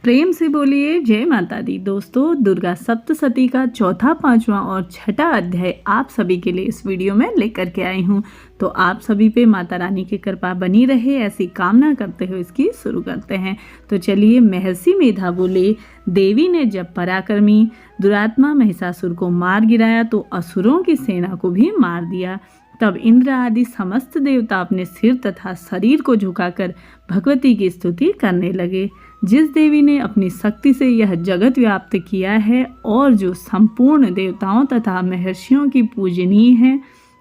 प्रेम से बोलिए जय माता दी। दोस्तों, दुर्गा सप्तशती का चौथा, पांचवा और छठा अध्याय आप सभी के लिए इस वीडियो में लेकर के आई हूँ। तो आप सभी पे माता रानी की कृपा बनी रहे, ऐसी कामना करते हुए इसकी शुरू करते हैं। तो चलिए। महर्षि मेधा बोले, देवी ने जब पराक्रमी दुरात्मा महिषासुर को मार गिराया तो असुरों की सेना को भी मार दिया। तब इंद्र आदि समस्त देवता अपने सिर तथा शरीर को झुकाकर भगवती की स्तुति करने लगे। जिस देवी ने अपनी शक्ति से यह जगत व्याप्त किया है और जो संपूर्ण देवताओं तथा महर्षियों की पूजनीय है,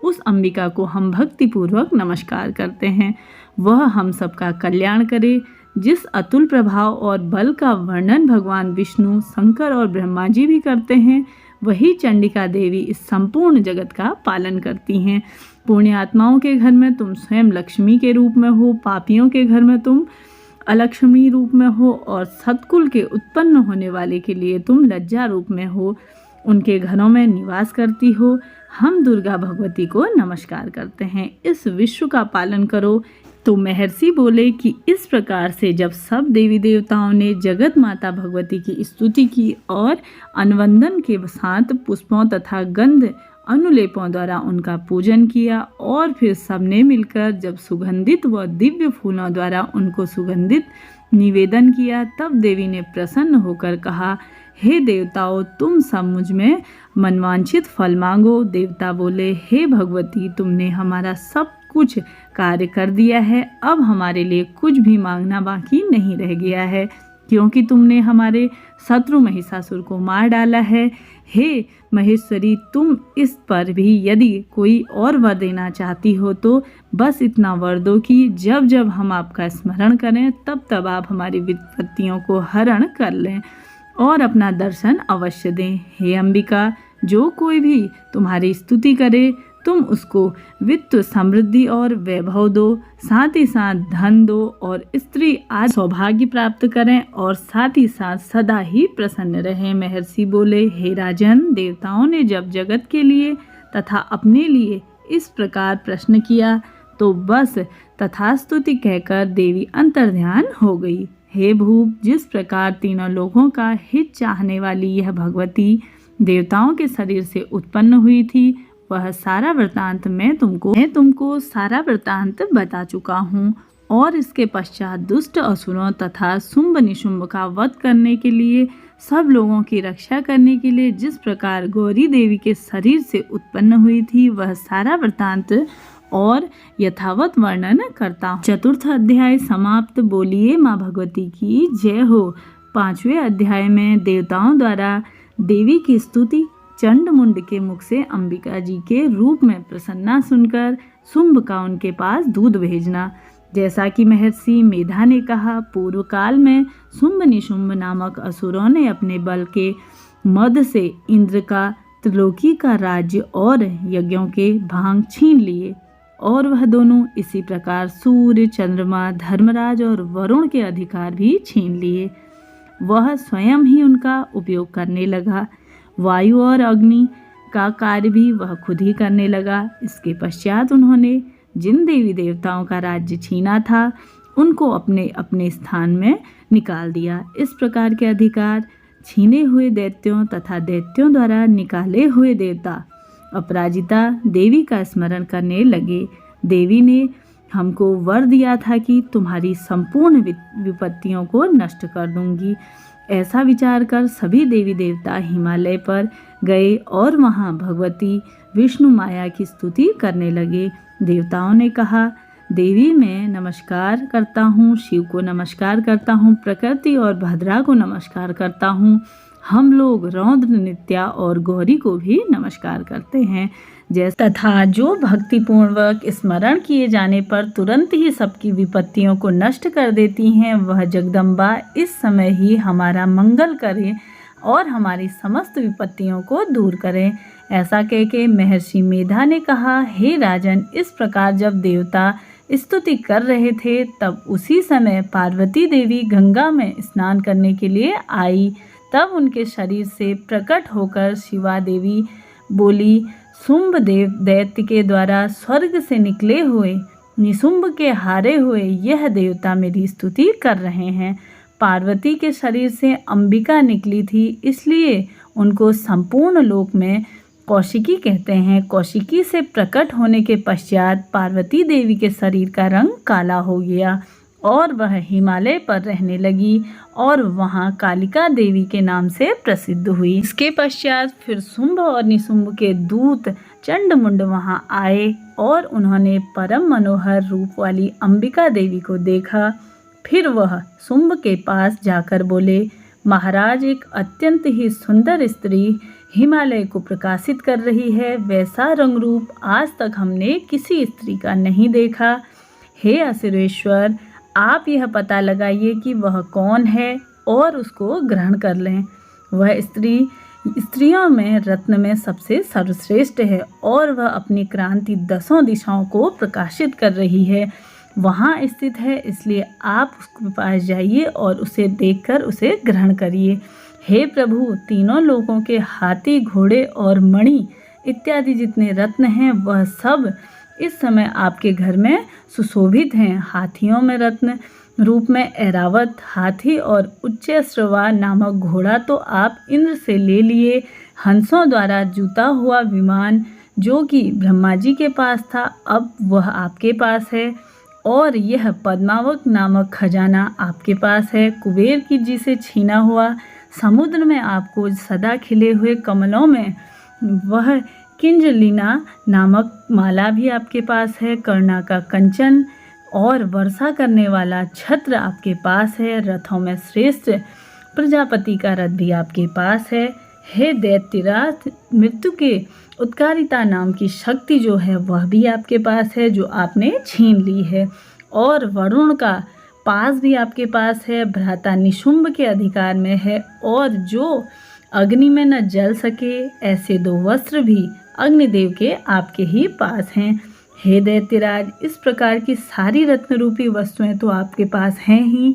उस अंबिका को हम भक्तिपूर्वक नमस्कार करते हैं। वह हम सबका कल्याण करे। जिस अतुल प्रभाव और बल का वर्णन भगवान विष्णु, शंकर और ब्रह्मा जी भी करते हैं, वही चंडिका देवी इस संपूर्ण जगत का पालन करती हैं। पुण्यात्माओं के घर में तुम स्वयं लक्ष्मी के रूप में हो, पापियों के घर में तुम अलक्ष्मी रूप में हो और सत्कुल के उत्पन्न होने वाले के लिए तुम लज्जा रूप में हो। उनके घरों में निवास करती हो। हम दुर्गा भगवती को नमस्कार करते हैं। इस विश्व का पालन करो। तो महर्षि बोले कि इस प्रकार से जब सब देवी देवताओं ने जगत माता भगवती की स्तुति की और अनुवंदन के साथ पुष्पों तथा गंध अनुलेपों द्वारा उनका पूजन किया और फिर सबने मिलकर जब सुगंधित व दिव्य फूलों द्वारा उनको सुगंधित निवेदन किया, तब देवी ने प्रसन्न होकर कहा, हे देवताओं, तुम सब मुझ में मनवांछित फल मांगो। देवता बोले, हे भगवती, तुमने हमारा सब कुछ कार्य कर दिया है। अब हमारे लिए कुछ भी मांगना बाकी नहीं रह गया है, क्योंकि तुमने हमारे शत्रु महिषासुर को मार डाला है। हे महेश्वरी, तुम इस पर भी यदि कोई और वर देना चाहती हो तो बस इतना वर दो कि जब जब हम आपका स्मरण करें तब तब आप हमारी विपत्तियों को हरण कर लें और अपना दर्शन अवश्य दें। हे अंबिका, जो कोई भी तुम्हारी स्तुति करे तुम उसको वित्त, समृद्धि और वैभव दो, साथ ही साथ धन दो और स्त्री आदि सौभाग्य प्राप्त करें और साथ ही साथ सदा ही प्रसन्न रहें। महर्षि बोले, हे राजन, देवताओं ने जब जगत के लिए तथा अपने लिए इस प्रकार प्रश्न किया तो बस तथास्तुति कहकर देवी अंतर्ध्यान हो गई। हे भूप, जिस प्रकार तीनों लोगों का हित चाहने वाली यह भगवती देवताओं के शरीर से उत्पन्न हुई थी, वह सारा वृतांत मैं तुमको सारा वृतांत बता चुका हूँ। और इसके पश्चात दुष्ट असुरों तथा शुंभ निशुंभ का वध करने के लिए, सब लोगों की रक्षा करने के लिए जिस प्रकार गौरी देवी के शरीर से उत्पन्न हुई थी, वह सारा वृतांत और यथावत वर्णन करता हूँ। चतुर्थ अध्याय समाप्त। बोलिए माँ भगवती की जय हो। पांचवें अध्याय में देवताओं द्वारा देवी की स्तुति। चंड मुंड के मुख से अंबिका जी के रूप में प्रसन्ना सुनकर शुंभ का उनके पास दूध भेजना। जैसा कि महर्षि मेधा ने कहा, पूर्व काल में शुंभ निशुंभ नामक असुरों ने अपने बल के मद से इंद्र का, त्रिलोकी का राज्य और यज्ञों के भाग छीन लिए और वह दोनों इसी प्रकार सूर्य, चंद्रमा, धर्मराज और वरुण के अधिकार भी छीन लिए। वह स्वयं ही उनका उपयोग करने लगा। वायु और अग्नि का कार्य भी वह खुद ही करने लगा। इसके पश्चात उन्होंने जिन देवी देवताओं का राज्य छीना था उनको अपने अपने स्थान में निकाल दिया। इस प्रकार के अधिकार छीने हुए दैत्यों तथा दैत्यों द्वारा निकाले हुए देवता अपराजिता देवी का स्मरण करने लगे। देवी ने हमको वर दिया था कि तुम्हारी संपूर्ण विपत्तियों को नष्ट कर दूंगी। ऐसा विचार कर सभी देवी देवता हिमालय पर गए और वहां भगवती विष्णु माया की स्तुति करने लगे। देवताओं ने कहा, देवी मैं नमस्कार करता हूँ, शिव को नमस्कार करता हूँ, प्रकृति और भद्रा को नमस्कार करता हूँ। हम लोग रौद्र, नित्या और गौरी को भी नमस्कार करते हैं। जैसा तथा जो भक्तिपूर्वक स्मरण किए जाने पर तुरंत ही सबकी विपत्तियों को नष्ट कर देती हैं, वह जगदम्बा इस समय ही हमारा मंगल करें और हमारी समस्त विपत्तियों को दूर करें। ऐसा कह के महर्षि मेधा ने कहा, हे राजन, इस प्रकार जब देवता स्तुति कर रहे थे तब उसी समय पार्वती देवी गंगा में स्नान करने के लिए आई। तब उनके शरीर से प्रकट होकर शिवा देवी बोली, शुंभ देव दैत्य के द्वारा स्वर्ग से निकले हुए निशुंभ के हारे हुए यह देवता मेरी स्तुति कर रहे हैं। पार्वती के शरीर से अंबिका निकली थी, इसलिए उनको संपूर्ण लोक में कौशिकी कहते हैं। कौशिकी से प्रकट होने के पश्चात पार्वती देवी के शरीर का रंग काला हो गया और वह हिमालय पर रहने लगी और वहाँ कालिका देवी के नाम से प्रसिद्ध हुई। इसके पश्चात फिर शुंभ और निशुंभ के दूत चंडमुंड वहाँ आए और उन्होंने परम मनोहर रूप वाली अंबिका देवी को देखा। फिर वह शुंभ के पास जाकर बोले, महाराज, एक अत्यंत ही सुंदर स्त्री हिमालय को प्रकाशित कर रही है। वैसा रंग रूप आज तक हमने किसी स्त्री का नहीं देखा। हे असुरेश्वर, आप यह पता लगाइए कि वह कौन है और उसको ग्रहण कर लें। वह स्त्री स्त्रियों में रत्न में सबसे सर्वश्रेष्ठ है और वह अपनी क्रांति 10 दिशाओं को प्रकाशित कर रही है। वहाँ स्थित है, इसलिए आप उसके पास जाइए और उसे देखकर उसे ग्रहण करिए। हे प्रभु, तीनों लोगों के हाथी, घोड़े और मणि इत्यादि जितने रत्न हैं वह सब इस समय आपके घर में सुशोभित हैं। हाथियों में रत्न रूप में ऐरावत हाथी और उच्चैश्रवा नामक घोड़ा तो आप इंद्र से ले लिए। हंसों द्वारा जूता हुआ विमान जो कि ब्रह्मा जी के पास था, अब वह आपके पास है। और यह पद्मावत नामक खजाना आपके पास है। कुबेर की जी से छीना हुआ समुद्र में आपको सदा खिले हुए कमलों में वह किंजलिना नामक माला भी आपके पास है। कर्णा का कंचन और वर्षा करने वाला छत्र आपके पास है। रथों में श्रेष्ठ प्रजापति का रथ भी आपके पास है। हे दैत्यराज, मृत्यु के उत्कारिता नाम की शक्ति जो है वह भी आपके पास है, जो आपने छीन ली है। और वरुण का पास भी आपके पास है, भ्राता निशुंभ के अधिकार में है। और जो अग्नि में न जल सके ऐसे 2 वस्त्र भी अग्निदेव के आपके ही पास हैं। हे दैत्यराज, इस प्रकार की सारी रत्न रूपी वस्तुएं तो आपके पास हैं ही।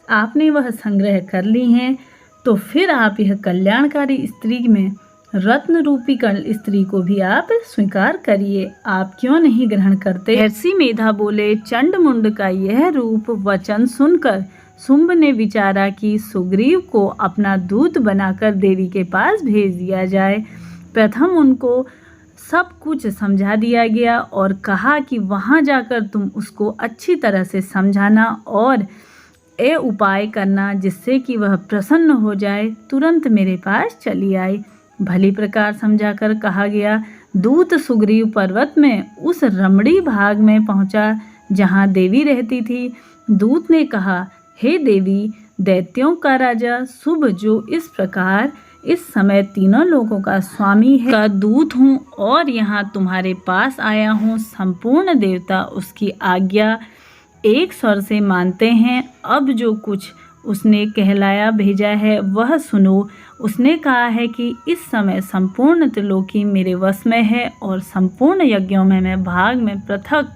आपने वह संग्रह कर ली हैं, तो फिर आप यह कल्याणकारी स्त्री में रत्न रूपी स्त्री को भी आप स्वीकार करिए। आप क्यों नहीं ग्रहण करते? महर्षि मेधा बोले, चंडमुंड का यह रूप वचन सुनकर शुंभ ने विचारा कि सुग्रीव को अपना दूत बनाकर देवी के पास भेज दिया जाए। प्रथम उनको सब कुछ समझा दिया गया और कहा कि वहाँ जाकर तुम उसको अच्छी तरह से समझाना और ये उपाय करना जिससे कि वह प्रसन्न हो जाए। तुरंत मेरे पास चली आई। भली प्रकार समझाकर कहा गया। दूत सुग्रीव पर्वत में उस रमणी भाग में पहुंचा जहां देवी रहती थी। दूत ने कहा, हे देवी, दैत्यों का राजा शुभ जो इस प्रकार इस समय तीनों लोगों का स्वामी है का दूत हूँ और यहाँ तुम्हारे पास आया हूँ। संपूर्ण देवता उसकी आज्ञा एक स्वर से मानते हैं। अब जो कुछ उसने कहलाया भेजा है वह सुनो। उसने कहा है कि इस समय संपूर्ण त्रिलोकी मेरे वश में है और संपूर्ण यज्ञों में मैं भाग में पृथक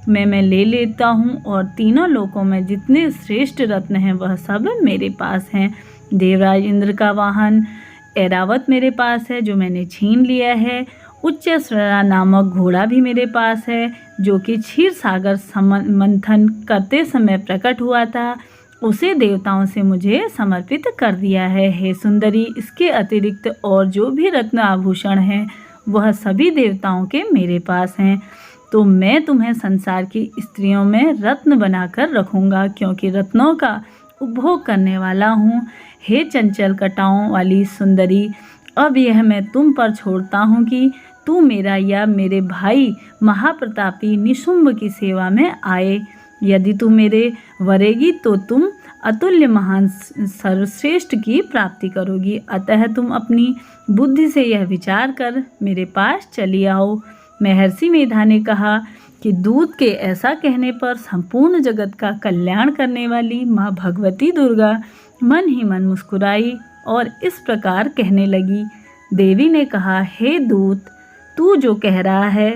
में मैं ले लेता हूँ और तीनों लोकों में जितने श्रेष्ठ रत्न हैं वह सब मेरे पास हैं। देवराज इंद्र का वाहन ऐरावत मेरे पास है जो मैंने छीन लिया है। उच्चैश्रवा नामक घोड़ा भी मेरे पास है जो कि क्षीर सागर मंथन करते समय प्रकट हुआ था। उसे देवताओं से मुझे समर्पित कर दिया है। हे सुंदरी, इसके अतिरिक्त और जो भी रत्न आभूषण हैं वह सभी देवताओं के मेरे पास हैं। तो मैं तुम्हें संसार की स्त्रियों में रत्न बनाकर रखूँगा क्योंकि रत्नों का उपभोग करने वाला हूँ। हे चंचल कटाओं वाली सुंदरी, अब यह मैं तुम पर छोड़ता हूँ कि तू मेरा या मेरे भाई महाप्रतापी निशुंभ की सेवा में आए। यदि तू मेरे वरेगी तो तुम अतुल्य महान सर्वश्रेष्ठ की प्राप्ति करोगी। अतः तुम अपनी बुद्धि से यह विचार कर मेरे पास चली आओ। महर्षि मेधा ने कहा कि दूत के ऐसा कहने पर संपूर्ण जगत का कल्याण करने वाली माँ भगवती दुर्गा मन ही मन मुस्कुराई और इस प्रकार कहने लगी। देवी ने कहा, हे दूत, तू जो कह रहा है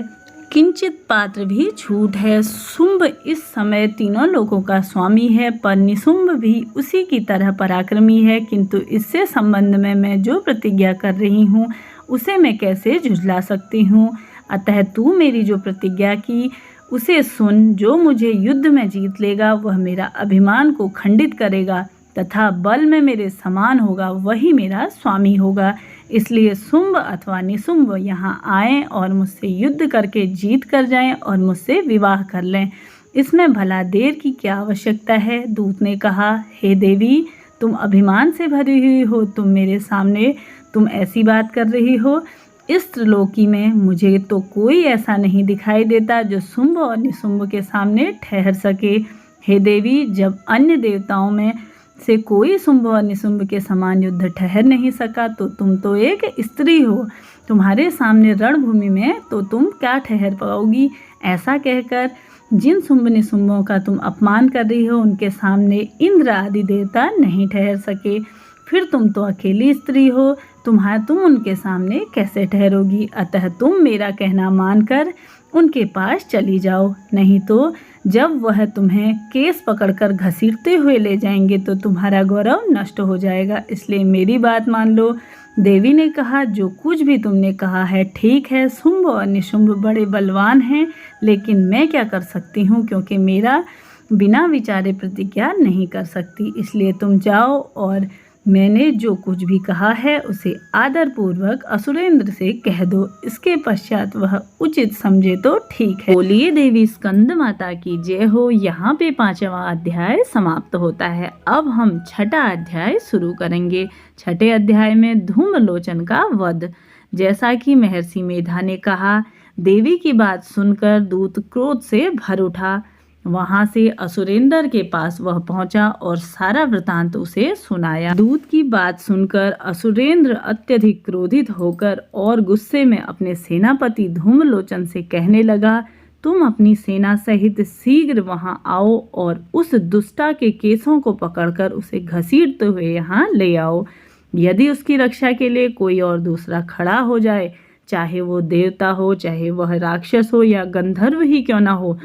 किंचित पात्र भी झूठ है। शुंभ इस समय तीनों लोगों का स्वामी है, पर निशुंभ भी उसी की तरह पराक्रमी है, किंतु इससे संबंध में मैं जो प्रतिज्ञा कर रही हूँ उसे मैं कैसे झुझला सकती हूँ। अतः तू मेरी जो प्रतिज्ञा की उसे सुन। जो मुझे युद्ध में जीत लेगा वह मेरा अभिमान को खंडित करेगा, तथा बल में मेरे समान होगा वही मेरा स्वामी होगा। इसलिए शुंभ अथवा निशुंभ यहाँ आएं और मुझसे युद्ध करके जीत कर जाएं और मुझसे विवाह कर लें। इसमें भला देर की क्या आवश्यकता है। दूत ने कहा, हे देवी, तुम अभिमान से भरी हुई हो, तुम मेरे सामने तुम ऐसी बात कर रही हो। इस त्रिलोकी में मुझे तो कोई ऐसा नहीं दिखाई देता जो शुंभ और निशुंभ के सामने ठहर सके। हे देवी, जब अन्य देवताओं में से कोई शुंभ और निशुंभ के समान युद्ध ठहर नहीं सका तो तुम तो एक स्त्री हो, तुम्हारे सामने रणभूमि में तो तुम क्या ठहर पाओगी। ऐसा कहकर जिन शुंभ निशुंभों का तुम अपमान कर रही हो उनके सामने इंद्र आदि देवता नहीं ठहर सके। फिर तुम तो अकेली स्त्री हो, तुम उनके सामने कैसे ठहरोगी। अतः तुम मेरा कहना मानकर उनके पास चली जाओ, नहीं तो जब वह तुम्हें केस पकड़कर घसीटते हुए ले जाएंगे तो तुम्हारा गौरव नष्ट हो जाएगा। इसलिए मेरी बात मान लो। देवी ने कहा, जो कुछ भी तुमने कहा है ठीक है। शुंभ और निशुंभ बड़े बलवान हैं, लेकिन मैं क्या कर सकती हूँ, क्योंकि मेरा बिना विचारे प्रतिज्ञा नहीं कर सकती। इसलिए तुम जाओ और मैंने जो कुछ भी कहा है उसे आदरपूर्वक असुरेंद्र से कह दो। इसके पश्चात वह उचित समझे तो ठीक है। बोलिए देवी स्कंद माता की जय हो। यहाँ पे 5वां अध्याय समाप्त होता है। अब हम 6ठा अध्याय शुरू करेंगे। 6ठे अध्याय में धूम्रलोचन का वध। जैसा कि महर्षि मेधा ने कहा, देवी की बात सुनकर दूत क्रोध से भर उठा। वहां से असुरेंद्र के पास वह पहुंचा और सारा वृतांत उसे सुनाया। दूत की बात सुनकर असुरेंद्र अत्यधिक क्रोधित होकर और गुस्से में अपने सेनापति धूम्रलोचन से कहने लगा, तुम अपनी सेना सहित शीघ्र वहां आओ और उस दुष्टा के केसों को पकड़कर उसे घसीटते हुए यहाँ ले आओ। यदि उसकी रक्षा के लिए कोई और दूसरा खड़ा हो जाए, चाहे वो देवता हो, चाहे वह राक्षस हो या गंधर्व ही क्यों ना हो,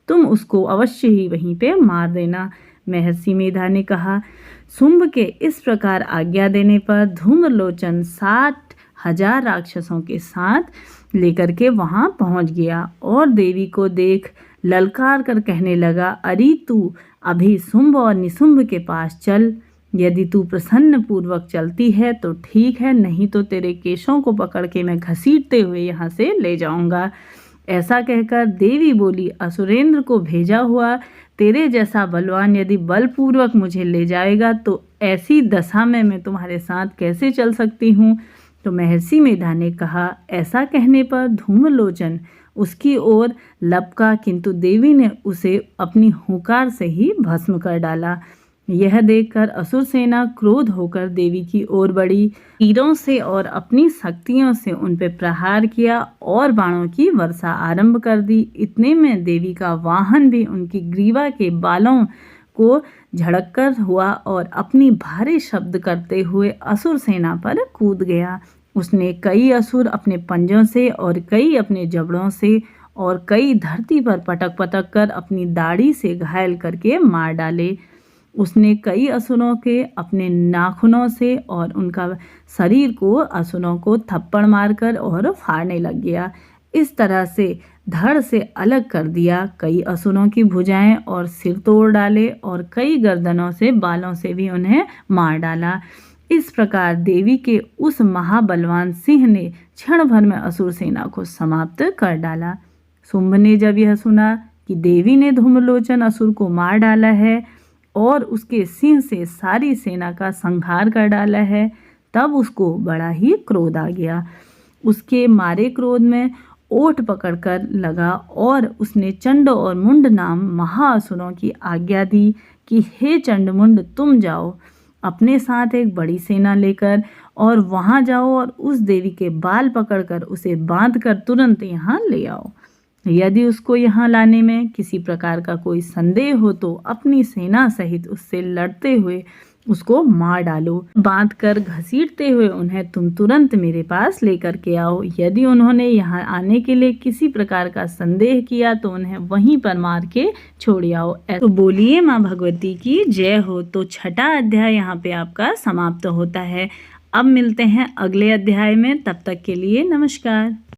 तुम उसको अवश्य ही वहीं पे मार देना। महर्षि मेधा ने कहा। शुंभ के इस प्रकार आज्ञा देने पर धूम्रलोचन 60,000 राक्षसों के साथ लेकर के वहां पहुंच गया और देवी को देख ललकार कर कहने लगा, अरे तू अभी शुंभ और निशुंभ के पास चल। यदि तू प्रसन्न पूर्वक चलती है तो ठीक है, नहीं तो तेरे केशों को पकड़ के मैं घसीटते हुए यहाँ से ले जाऊंगा। ऐसा कहकर देवी बोली, असुरेंद्र को भेजा हुआ तेरे जैसा बलवान यदि बलपूर्वक मुझे ले जाएगा तो ऐसी दशा में मैं तुम्हारे साथ कैसे चल सकती हूँ। तो महर्षि मेधा ने कहा। ऐसा कहने पर धूम्रलोचन उसकी ओर लपका, किंतु देवी ने उसे अपनी हुंकार से ही भस्म कर डाला। यह देखकर असुर सेना क्रोध होकर देवी की ओर बढ़ी, तीरों से और अपनी शक्तियों से उन पर प्रहार किया और बाणों की वर्षा आरंभ कर दी। इतने में देवी का वाहन भी उनकी ग्रीवा के बालों को झड़ककर हुआ और अपनी भारी शब्द करते हुए असुर सेना पर कूद गया। उसने कई असुर अपने पंजों से और कई अपने जबड़ों से और कई धरती पर पटक पटक कर अपनी दाढ़ी से घायल करके मार डाले। उसने कई असुरों के अपने नाखूनों से और उनका शरीर को असुरों को थप्पड़ मारकर और फाड़ने लग गया। इस तरह से धड़ से अलग कर दिया। कई असुरों की भुजाएं और सिर तोड़ डाले और कई गर्दनों से बालों से भी उन्हें मार डाला। इस प्रकार देवी के उस महाबलवान सिंह ने क्षण भर में असुर सेना को समाप्त कर डाला। शुंभ ने जब यह सुना कि देवी ने धूम्रलोचन असुर को मार डाला है और उसके सिंह से सारी सेना का संहार कर डाला है, तब उसको बड़ा ही क्रोध आ गया। उसके मारे क्रोध में ओठ पकड़कर लगा और उसने चंड और मुंड नाम महाअसुरों की आज्ञा दी कि हे चंड मुंड, तुम जाओ अपने साथ एक बड़ी सेना लेकर और वहां जाओ और उस देवी के बाल पकड़कर उसे बांधकर तुरंत यहाँ ले आओ। यदि उसको यहाँ लाने में किसी प्रकार का कोई संदेह हो तो अपनी सेना सहित उससे लड़ते हुए उसको मार डालो। बांधकर घसीटते हुए उन्हें तुम तुरंत मेरे पास लेकर के आओ। यदि उन्होंने यहाँ आने के लिए किसी प्रकार का संदेह किया तो उन्हें वहीं पर मार के छोड़ आओ। तो बोलिए माँ भगवती की जय हो। तो 6ठा अध्याय यहाँ पे आपका समाप्त होता है। अब मिलते हैं अगले अध्याय में, तब तक के लिए नमस्कार।